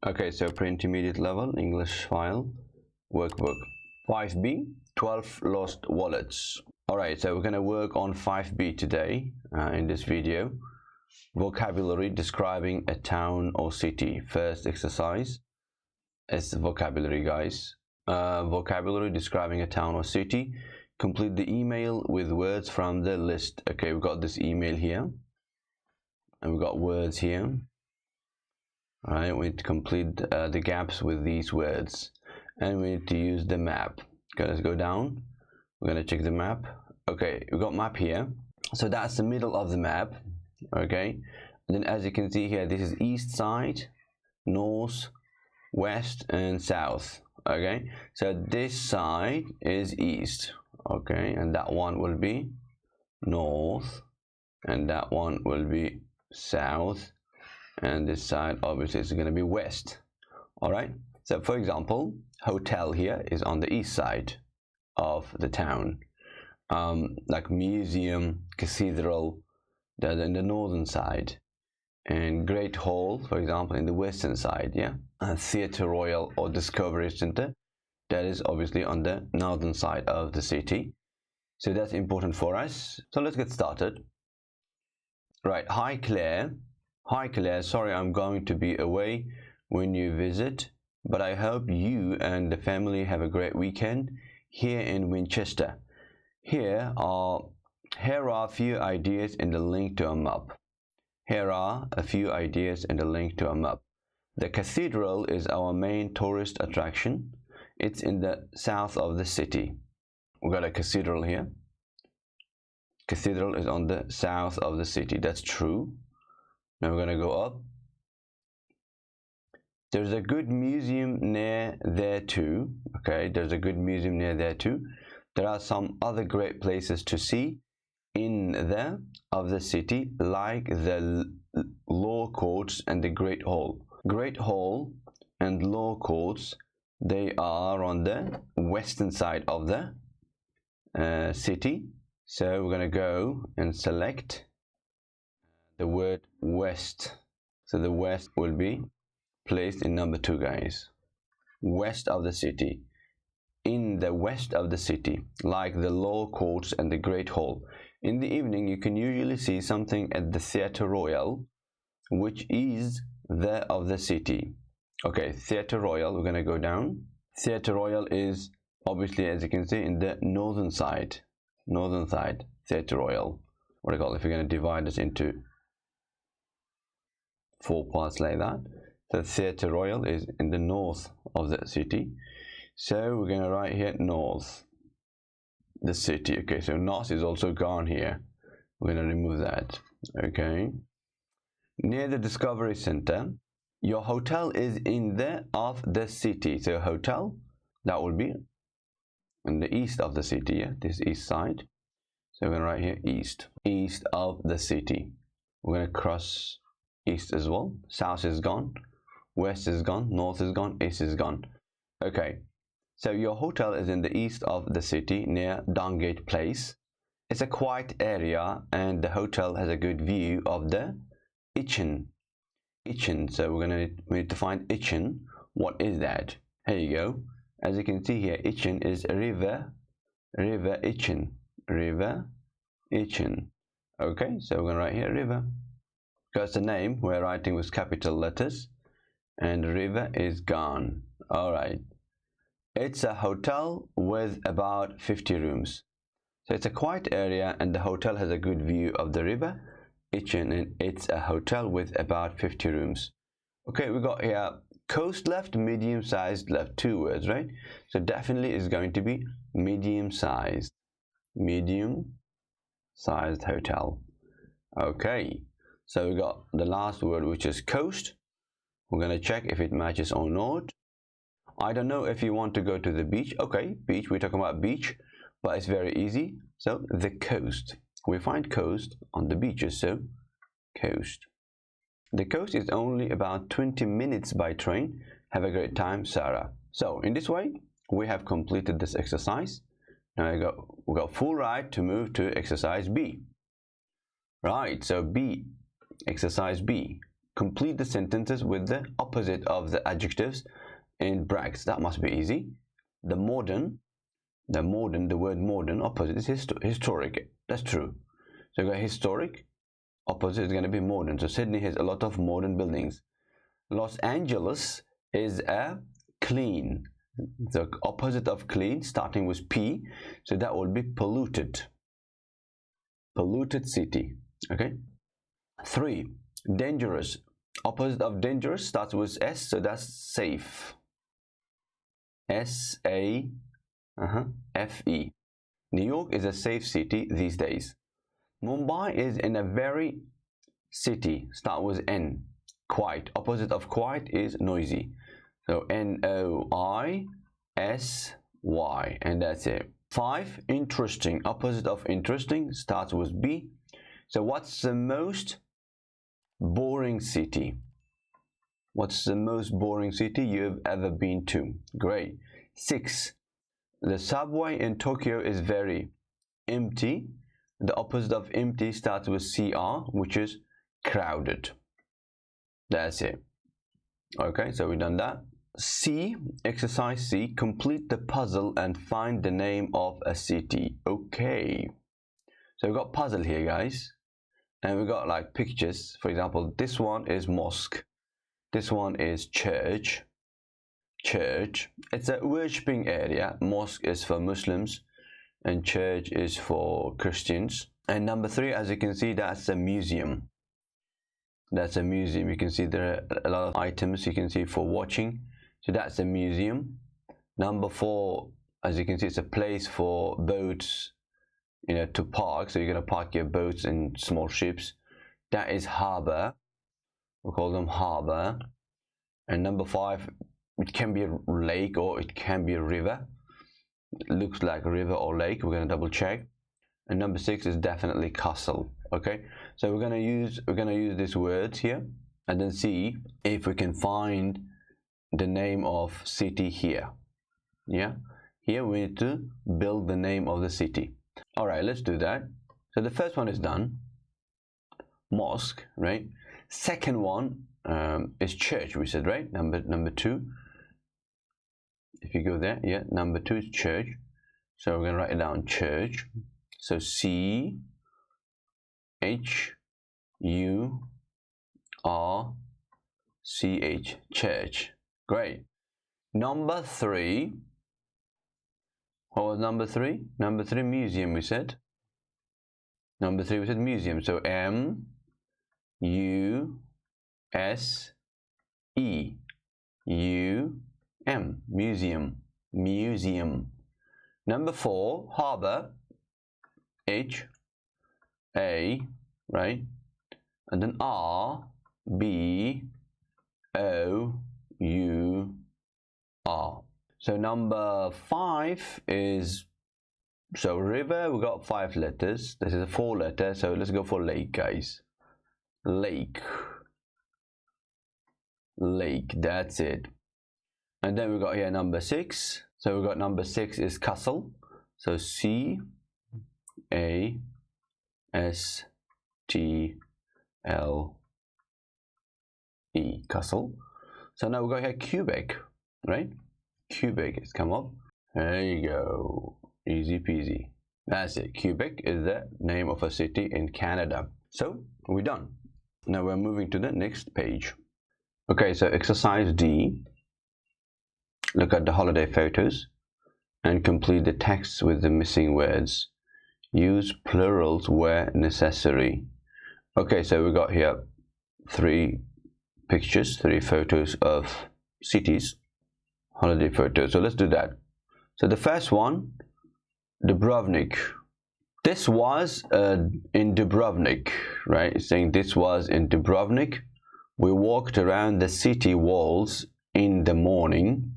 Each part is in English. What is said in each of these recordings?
Okay, so pre-intermediate level English file workbook 5B, 12 lost wallets. Alright, so we're going to work on 5B today in this video. Vocabulary describing a town or city. First exercise is vocabulary, guys. Vocabulary describing a town or city. Complete the email with words from the list. Okay, we've got this email here and we've got words here. All right, we need to complete the gaps with these words, and we need to use the map. Okay, let's go down. We're going to check the map. Okay, we've got map here, so that's the middle of the map. Okay, and then as you can see here, this is east side, north, west, and south. Okay, so this side is east. Okay, and that one will be north, and that one will be south, and this side obviously is going to be west. All right, so for example, hotel here is on the east side of the town, like museum, cathedral, they're in the northern side, and Great Hall, for example, in the western side. Yeah, and Theatre Royal or Discovery Center, that is obviously on the northern side of the city. So that's important for us. So let's get started. Right, hi Claire. Hi Claire, sorry I'm going to be away when you visit, but I hope you and the family have a great weekend here in Winchester. Here are a few ideas in the link to a map. Here are a few ideas in the link to a map. The cathedral is our main tourist attraction. It's in the south of the city. We've got a cathedral here. Cathedral is on the south of the city. That's true. Now we're going to go up. There's a good museum near there too. Okay, there's a good museum near there too. There are some other great places to see in the city, like the law courts and the Great Hall. Great Hall and law courts, they are on the western side of the city. So we're going to go and select the word west. So the west will be placed in number 2, guys. West of the city. In the west of the city, like the law courts and the Great Hall. In the evening, you can usually see something at the Theatre Royal, which is the of the city. Okay, Theatre Royal, we're going to go down. Theatre Royal is obviously, as you can see, in the northern side. Northern side, Theatre Royal. What do you call it? If you're going to divide this into 4 parts like that, the Theatre Royal is in the north of the city. So we're going to write here north, the city. Okay, so north is also gone here. We're going to remove that. Okay. Near the Discovery Center, your hotel is in the of the city. So hotel, that will be in the east of the city. Yeah, this east side. So we're going to write here east, east of the city. We're going to cross east as well. South is gone, west is gone, north is gone, east is gone. Okay, so your hotel is in the east of the city near Dungate Place. It's a quiet area and the hotel has a good view of the Itchen. Itchen, so we need to find Itchen. What is that? Here you go. As you can see here, Itchen is a river Itchen, river Itchen. Okay, so we're going to write here river. Because the name we're writing with capital letters, and river is gone. All right, it's a hotel with about 50 rooms. So it's a quiet area and the hotel has a good view of the river Itchen, and it's a hotel with about 50 rooms. Okay, we got here coast left, medium sized left, 2 words, right? So definitely is going to be medium sized hotel. Okay, so we got the last word, which is coast. We're going to check if it matches or not. I don't know if you want to go to the beach. Okay, beach, we're talking about beach, but it's very easy. So the coast, we find coast on the beaches, so coast. The coast is only about 20 minutes by train. Have a great time, Sarah. So in this way, we have completed this exercise. Now we got full right to move to exercise B. Right, so B, exercise B. complete the sentences with the opposite of the adjectives in brackets. That must be easy. The word modern opposite is historic. That's true. So we got historic, opposite is going to be modern. So Sydney has a lot of modern buildings. Los Angeles is a clean. The opposite of clean, starting with P, so that will be polluted. Polluted city. Okay. 3. Dangerous. Opposite of dangerous starts with S, so that's safe. S-A-F-E. New York is a safe city these days. Mumbai is in a very city, start with N. Quiet. Opposite of quiet is noisy. So N-O-I-S-Y, and that's it. 5. Interesting. Opposite of interesting starts with B. So what's the most boring city? What's the most boring city you've ever been to? Great. 6. The subway in Tokyo is very empty. The opposite of empty starts with CR, which is crowded. That's it. Okay, so we've done that. C, exercise C, complete the puzzle and find the name of a city. Okay, so we've got puzzle here, guys, and we've got like pictures. For example, this one is mosque, this one is church. It's a worshipping area. Mosque is for Muslims and church is for Christians. And number 3, as you can see, that's a museum. That's a museum. You can see there are a lot of items you can see for watching. So that's a museum. Number 4, as you can see, it's a place for boats, you know, to park. So you're going to park your boats and small ships. That is harbor. We call them harbor. And number 5, it can be a lake or it can be a river. It looks like a river or lake. We're going to double check. And number 6 is definitely castle. Okay, so we're gonna use these words here and then see if we can find the name of city here. Yeah, here we need to build the name of the city. All right, let's do that. So the first one is done, mosque, right? Second one is church, we said, right? Number 2. If you go there, yeah, number 2 is church. So we're gonna write it down, church. So C-H-U-R-C-H, church. Great. Number 3. What was number 3? Number 3, museum, we said. Number 3, we said museum. So M-U-S-E-U-M, museum. Number 4, harbor. H-A, right? And then R-B-O-U-R. So number 5 is, so river, we got 5 letters. This is a 4 letter, so let's go for lake, guys. Lake, that's it. And then we got here number 6. So we got number 6 is castle. So C-A-S-T-L-E, castle. So now we got here Quebec, right? Quebec has come up. There you go, easy peasy. That's it. Quebec is the name of a city in Canada. So we're done. Now we're moving to the next page. Okay, so exercise D. Look at the holiday photos and complete the text with the missing words. Use plurals where necessary. Okay, so we got here 3 pictures, 3 photos of cities, holiday photos. So let's do that. So the first one, Dubrovnik. This was in Dubrovnik, right? It's saying this was in Dubrovnik. We walked around the city walls in the morning.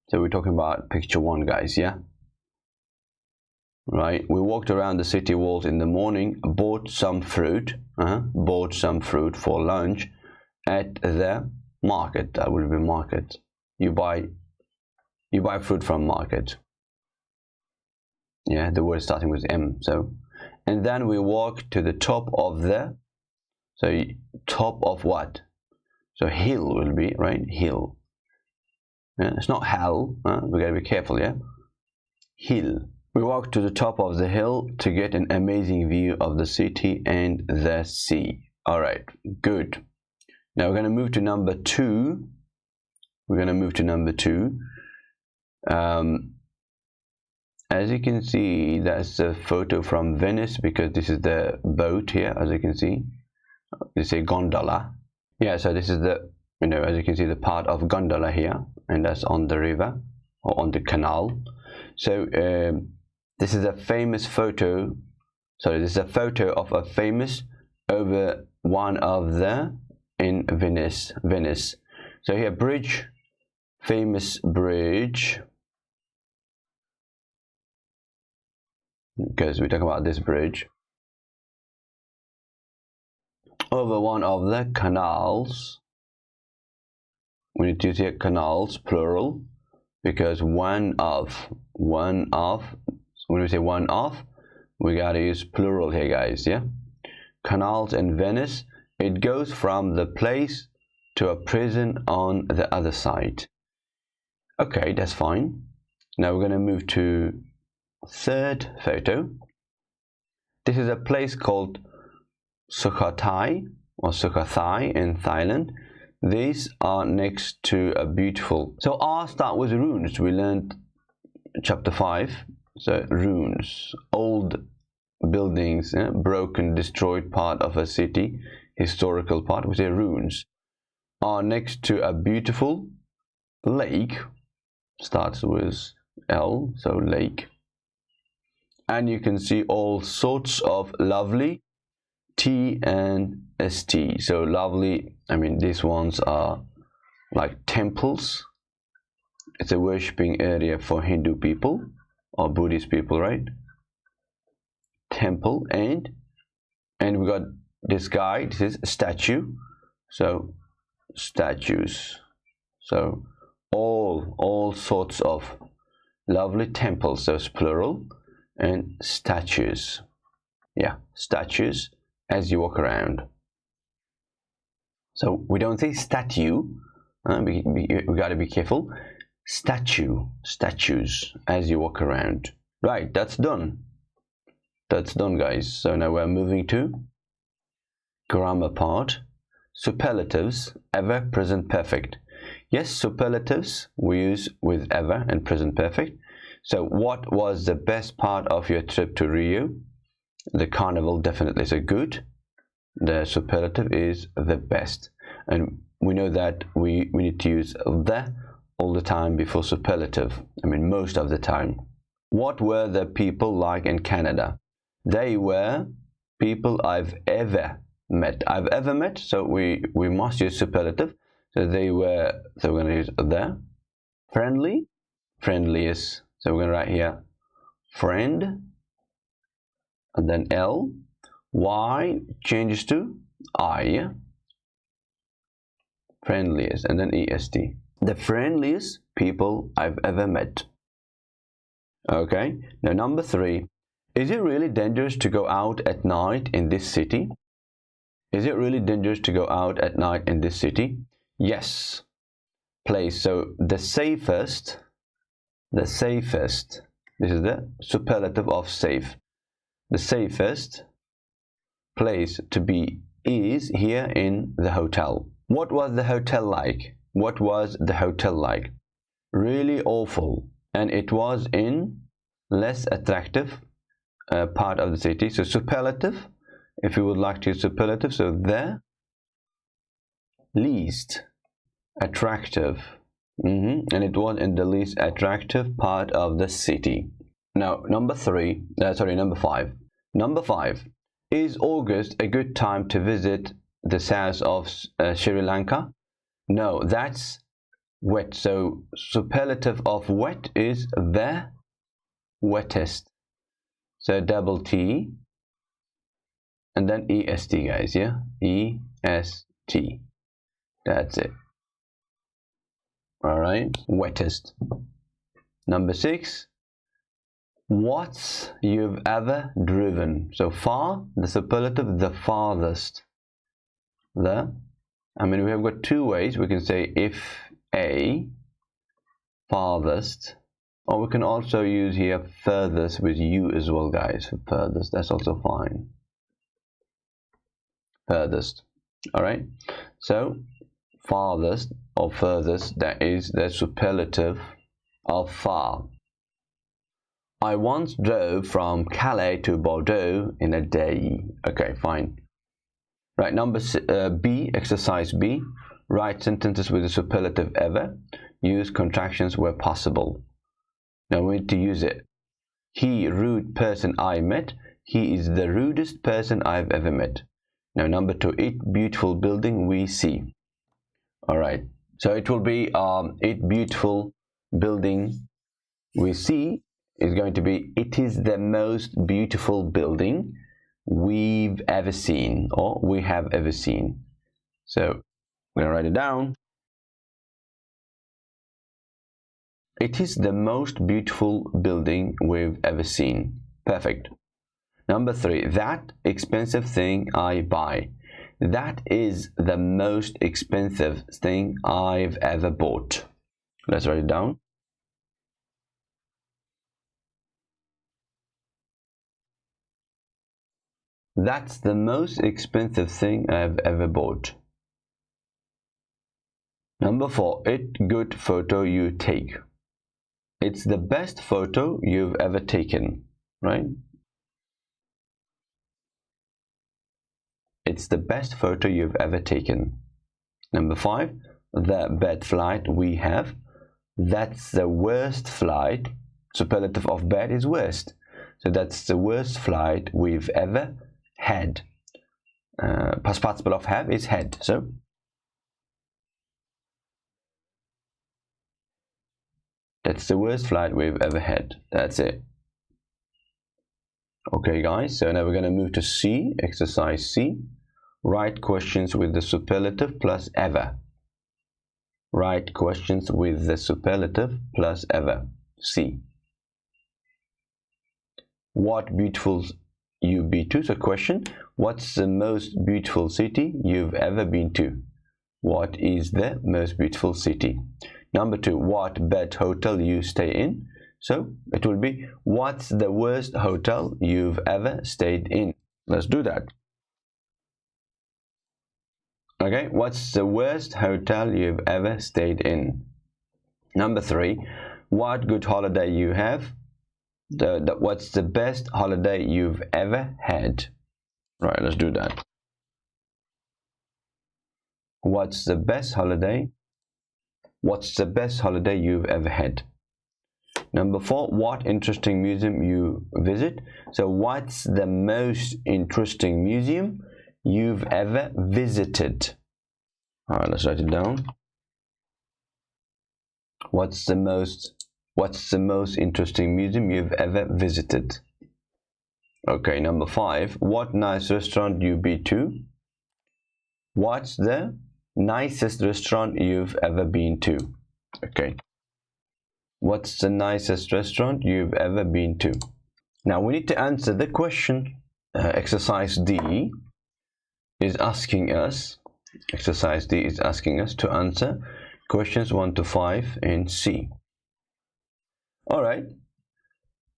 So we're talking about picture 1, guys, yeah? Right, we walked around the city walls in the morning, bought some fruit for lunch at the market. That will be market. You buy fruit from market. Yeah, the word starting with M. So, and then we walked to the top of the, So top of what? So hill will be, right? Hill. Yeah, it's not hell. We gotta be careful, yeah? Hill. We walk to the top of the hill to get an amazing view of the city and the sea. All right, good. Now we're gonna move to number 2. We're gonna move to number 2. As you can see, that's a photo from Venice, because this is the boat here, as you can see. It's a gondola. Yeah, so this is the, as you can see, the part of gondola here, and that's on the river or on the canal. So this is a famous photo. Sorry, this is a photo of a famous over one of the in Venice. So here, bridge, famous bridge, because we're talking about this bridge over one of the canals. We need to use canals plural, because one of, when we say one of, we gotta use plural here, guys. Yeah, canals in Venice. It goes from the place to a prison on the other side. Okay, that's fine. Now we're gonna move to third photo. This is a place called Sukhothai or Sukhothai in Thailand. These are next to a beautiful. So R start with ruins. We learned chapter 5. So ruins, old buildings, broken, destroyed part of a city, historical part. We say ruins are next to a beautiful lake. Starts with L, so lake. And you can see all sorts of lovely T and ST. So lovely, these ones are like temples. It's a worshipping area for Hindu people or Buddhist people, right? Temple, and we got this guy. This is a statue. So statues. So all sorts of lovely temples. So it's plural, and statues. Yeah, statues as you walk around. So we don't say statue. We got to be careful. Statues as you walk around. Right, that's done. That's done, guys. So now we're moving to grammar part. Superlatives, ever, present perfect. Yes, superlatives we use with ever and present perfect. So what was the best part of your trip to Rio? The carnival, definitely. So good. The superlative is the best, and we know that we need to use the all the time before superlative. Most of the time. What were the people like in Canada? They were people I've ever met. I've ever met, so we must use superlative. So they were, so we're going to use the. Friendly, friendliest. So we're going to write here friend, and then L. Y changes to I, yeah? Friendliest, and then EST. The friendliest people I've ever met. Okay, now number 3. Is it really dangerous to go out at night in this city? Is it really dangerous to go out at night in this city? Yes. Place. So the safest, this is the superlative of safe. The safest place to be is here in the hotel. What was the hotel like? What was the hotel like? Really awful. And it was in less attractive part of the city. So superlative, if you would like to use superlative, so the least attractive. And it was in the least attractive part of the city. Now number 5. Number 5. Is August a good time to visit the south of Sri Lanka? No, that's wet. So superlative of wet is the wettest. So double T and then EST, guys. Yeah, EST. That's it. All right, wettest. Number 6. What's you've ever driven? So far, the superlative, the farthest. we have got two ways. We can say if A, farthest, or we can also use here furthest with U as well, guys. For furthest, that's also fine. Furthest. All right. So farthest or furthest, that is the superlative of far. I once drove from Calais to Bordeaux in a day. Okay, fine. Right, number B, exercise B. Write sentences with the superlative ever. Use contractions where possible. Now we need to use it. He, rude person I met. He is the rudest person I've ever met. Now number 2, it beautiful building we see. All right, so it will be it beautiful building we see is going to be it is the most beautiful building we've ever seen, or we have ever seen. So I'm gonna write it down. It is the most beautiful building we've ever seen. Perfect. Number 3, that expensive thing I buy. That is the most expensive thing I've ever bought. Let's write it down. That's the most expensive thing I've ever bought. Number 4, it good photo you take. It's the best photo you've ever taken, right? It's the best photo you've ever taken. Number 5, the bad flight we have. That's the worst flight. Superlative of bad is worst. So that's the worst flight we've ever had. Past participle of have is had. So that's the worst flight we've ever had. That's it. Okay, guys. So now we're going to move to C, exercise C. Write questions with the superlative plus ever. Write questions with the superlative plus ever. C. What beautiful you been to? So question, what's the most beautiful city you've ever been to? What is the most beautiful city? Number 2, what bad hotel you stay in? So it will be, what's the worst hotel you've ever stayed in? Let's do that. Okay, what's the worst hotel you've ever stayed in? Number 3, what good holiday you have? What's the best holiday you've ever had? Right, let's do that. What's the best holiday? What's the best holiday you've ever had? Number 4, what interesting museum you visit? So what's the most interesting museum you've ever visited? All right, let's write it down. What's the most interesting museum you've ever visited? Okay, number 5, what nice restaurant you been to? What's the nicest restaurant you've ever been to? Okay. What's the nicest restaurant you've ever been to? Now we need to answer the question. Exercise D is asking us. Exercise D is asking us to answer questions 1 to 5 in C. All right.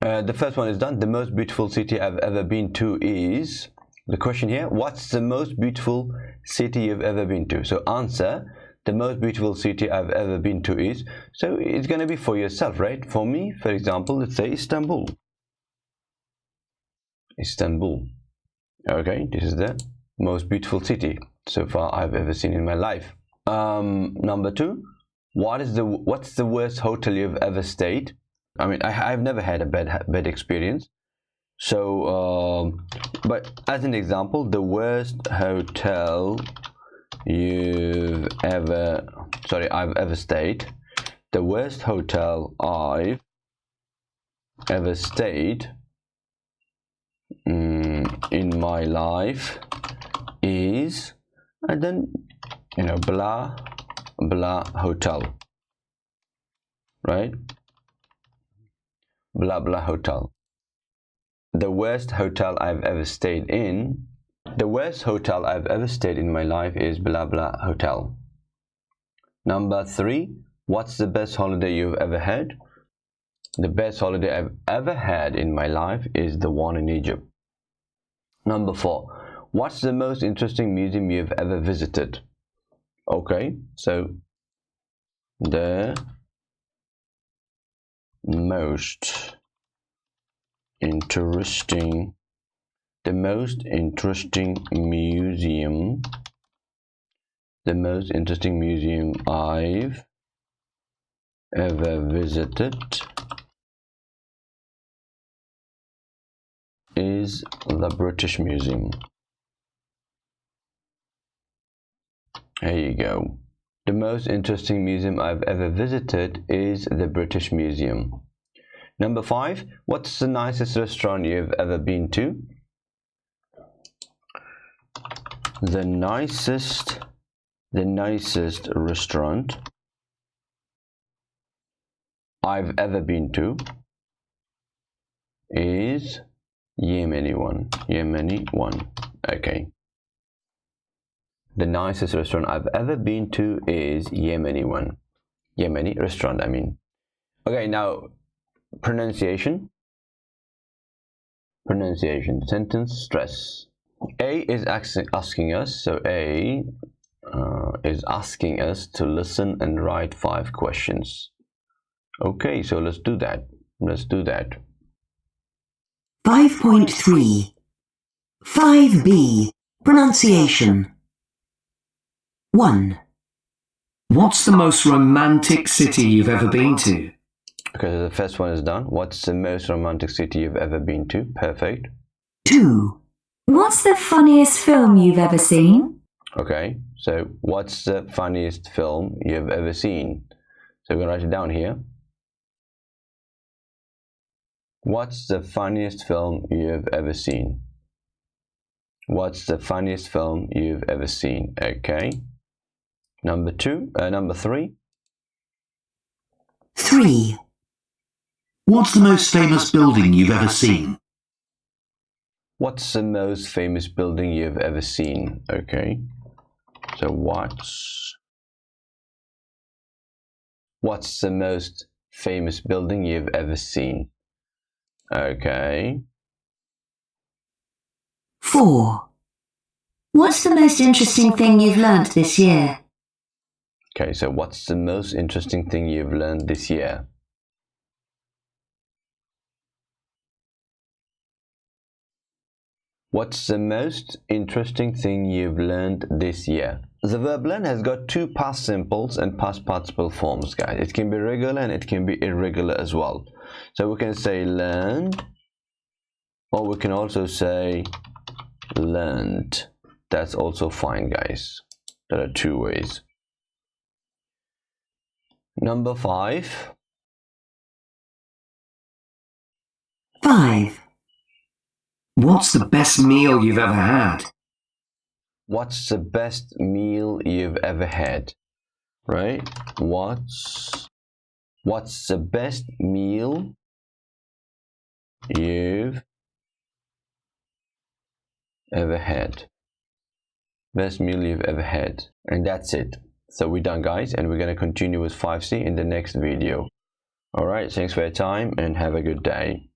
The first one is done. The most beautiful city I've ever been to is. The question here, what's the most beautiful city you've ever been to? So answer, the most beautiful city I've ever been to is. So it's going to be for yourself, right? For me, for example, let's say Istanbul. Istanbul. Okay, this is the most beautiful city so far I've ever seen in my life. Number 2, what's the worst hotel you've ever stayed? I mean, I've never had a bad experience. So, but as an example, the worst hotel I've ever stayed. The worst hotel I've ever stayed in my life is, and then blah blah hotel, right? Blah blah hotel. The worst hotel I've ever stayed in The worst hotel I've ever stayed in my life is blah blah hotel. Number 3, what's the best holiday you've ever had? The best holiday I've ever had in my life is the one in Egypt. Number 4, what's the most interesting museum you've ever visited? Okay, so the most interesting museum I've ever visited is the British Museum. There you go. The most interesting museum I've ever visited is the British Museum. Number 5, what's the nicest restaurant you've ever been to? The nicest restaurant I've ever been to is Yemeni one. Okay. The nicest restaurant I've ever been to is Yemeni one. Yemeni restaurant, I mean. Okay, now pronunciation, sentence stress. A is asking us, so A is asking us to listen and write 5 questions. Okay, so let's do that. 5.3 5B Pronunciation. 1. What's the most romantic city you've ever been to? Okay, so the first one is done. What's the most romantic city you've ever been to? Perfect. 2. What's the funniest film you've ever seen? Okay, so what's the funniest film you've ever seen? So we're going to write it down here. What's the funniest film you've ever seen? What's the funniest film you've ever seen? Okay. Number 3. 3. What's the most famous building you've ever seen? What's the most famous building you've ever seen? Okay. So what's the most famous building you've ever seen? Okay. 4. What's the most interesting thing you've learnt this year? Okay, so what's the most interesting thing you've learned this year? What's the most interesting thing you've learned this year? The verb learn has got 2 past simples and past participle forms, guys. It can be regular and it can be irregular as well. So we can say learned, or we can also say learned. That's also fine, guys. There are 2 ways. Number 5. 5. What's the best meal you've ever had? What's the best meal you've ever had? Right? What's the best meal you've ever had? Best meal you've ever had. And that's it. So we're done, guys, and we're going to continue with 5C in the next video. Alright, thanks for your time and have a good day.